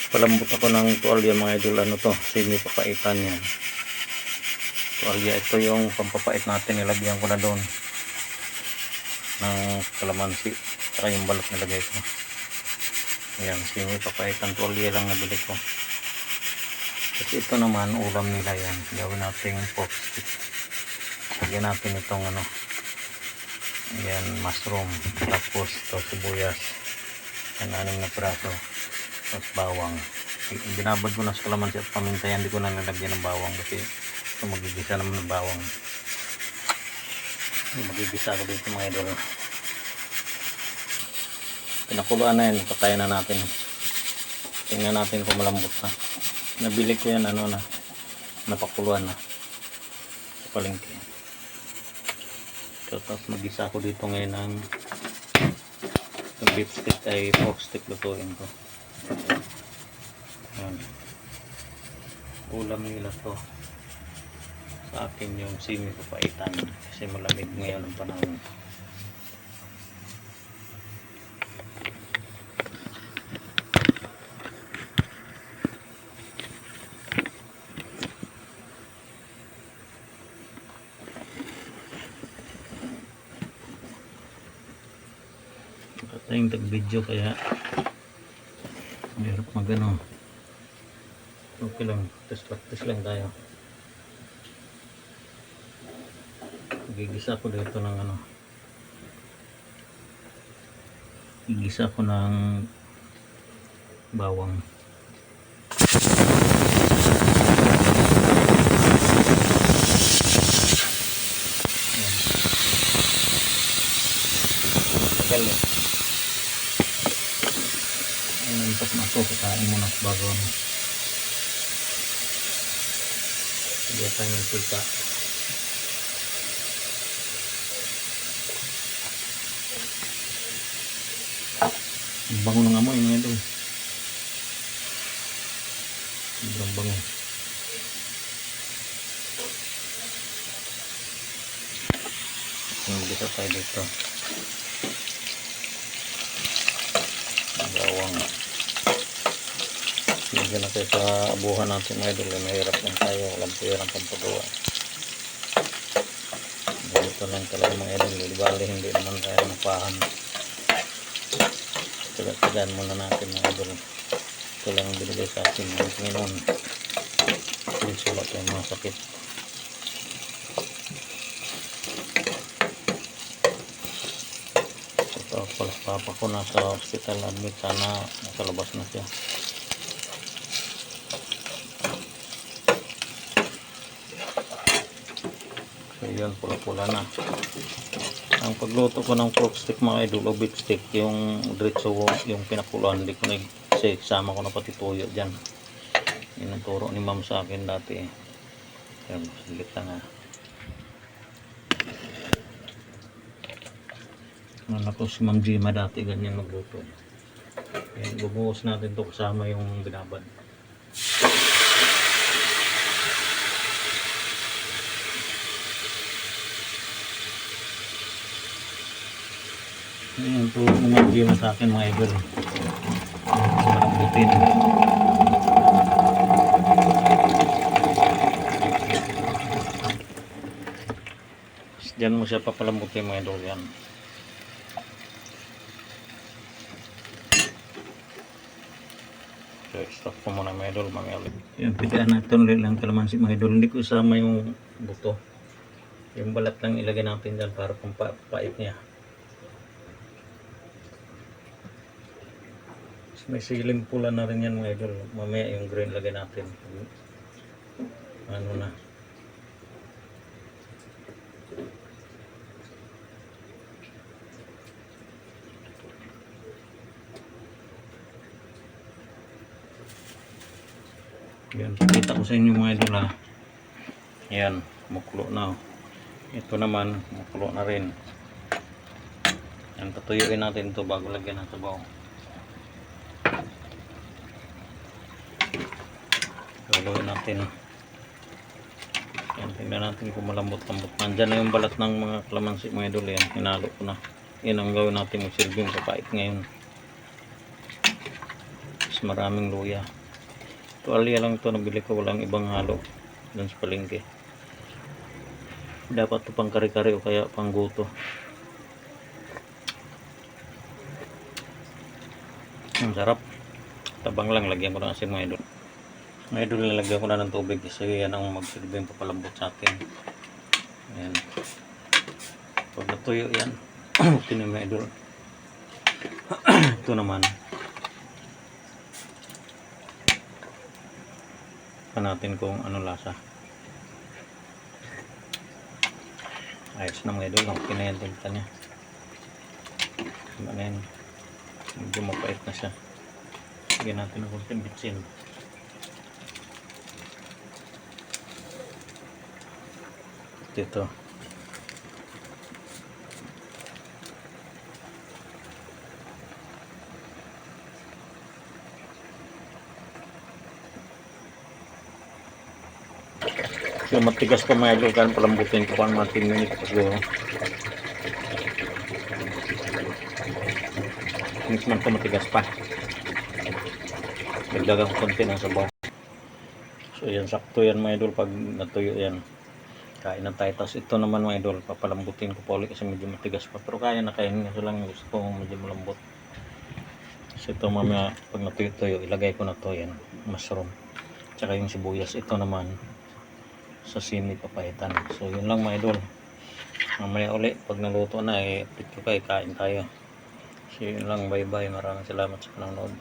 Palambot ako ng tuwalya mga idol. Ano to? Semi papaitan yan. Tuwalya, ito yung pampapait natin. Nilagyan ko na doon ng kalamansi. Saka yung balot nilagay ko. Ayan, semi papaitan tuwalya lang nabili ko. Kasi ito naman ulam nila yan. Gawin natin pork stick. Lagyan natin itong ano. Ayan, mushroom. Tapos ito sibuyas. Yan, 6 na piraso. Tapos bawang. Binabad ko na sa kalamansi at paminta yan. Hindi ko na nalagyan ng bawang kasi ito magigisa naman ng bawang. Magigisa ko dito mga idol. Pinakuluan na yan. Patayin na natin. Tingnan natin kung malambot na. Nabili ko yan ano na. Napakuluan na. Sa palengke. So, tapos magisa ko dito ngayon ng beef stick ay pork stick lutuin ko. Ayan. Ulam nila to. Sa akin yung semi papaitan kasi malamig ngayon ang panahon. Tayong tag-video kaya mahirap magano. Okay lang, practice lang tayo. Gigisa ko dito ng ano. Gigisa ko ng bawang. Ayan. Tagal eh. Untuk masuk ke kain bago dia pengen suka bangun ng amoy mga ito sobrang bango. Bisa tayo dito bawang. Lagyan natin sa abuhan natin mga idol. Mahirap lang tayo. Walang pera ang pampagawa. Ganito lang talaga mga idol. Bali hindi naman tayo napahan. Tagaan muna natin mga idol. Ito lang binigay sa atin ng Panginoon. Sulat yung mga sakit. Ito pala papa ko nasa hospital admit. Sana nasa labas na siya. Yan, pula-pula na. Ang pagluto ko ng pork stick mga idol o beef stick, yung diretso yung pinakuluan, hindi ko sama ko na pati tuyo dyan. Yan ang turo ni ma'am sa akin dati. Yan, silit lang ha. Ano ko si Ma'am Gima dati ganyan magluto. Yan, bubuhos natin to kasama yung binabad. Ayan, ito mga gima sa akin mga idol. Malambutin. Diyan mo siya papalambutin mga idol yan. So, stop ko muna mga idol mga idol. Ayan, pigaan natin ulit lang kalamansi mga idol. Hindi ko isama yung buto. Yung balat lang ilagay natin dyan para pampapait niya. May siling pula na rin yan mga idol. Mamaya yung green lagay natin. Ano na. Yan. Pakita ko sa inyo mga idol ha. Yan. Mukulo na. Ito naman. Mukulo na rin. Yan. Patuyuin natin ito bago lagyan ng sabaw. Haluin natin. Yan, tingnan natin kung malambot-lambot. Nandyan na yung balat ng mga kalamansi mga idol. Yan, hinalo ko na. Yan ang gawin natin, mag-serving papait ngayon. Mas maraming luya. Tuwalya lang ito nabili ko, walang ibang halo dun sa palengke. Dapat ito pang kare-kare o kaya pang guto. Ang sarap. Tabang lang, lagyan ko ng asin mga idol. Mga idol, nilagyan ko na ng tubig kasi yan ang magsilbing papalambot sa atin. Ayan. Pag natuyo yan, okay na mga idol. Ito naman. Pa natin kung ano lasa. Ayos na mga idol, okay na yan tinta niya. Ano na yan, medyo mapait na siya. Lagyan natin ng konting bitsin. Ito. Yung matigas pa mga idol, kan palambutin ko pang mga 10 minutes siguro. Minutes man ito matigas pa. Dagdagan ko konti ng sabaw. So yan, sakto yan mga idol pag natuyo yan. Kain na tayo. Tapos ito naman mga idol, papalambutin ko pa ulit kasi medyo matigas pa. Pero kaya na kainin kasi lang gusto ko medyo malambot. So ito mamaya pag natuyo-tuyo, ilagay ko na to yan, mushroom. Tsaka yung sibuyas. Ito naman sa simi papaitan. So yun lang mga idol. Mamaya ulit pag naluto na, update ko kayo, kain tayo. So yun lang, bye bye. Maraming salamat sa panonood.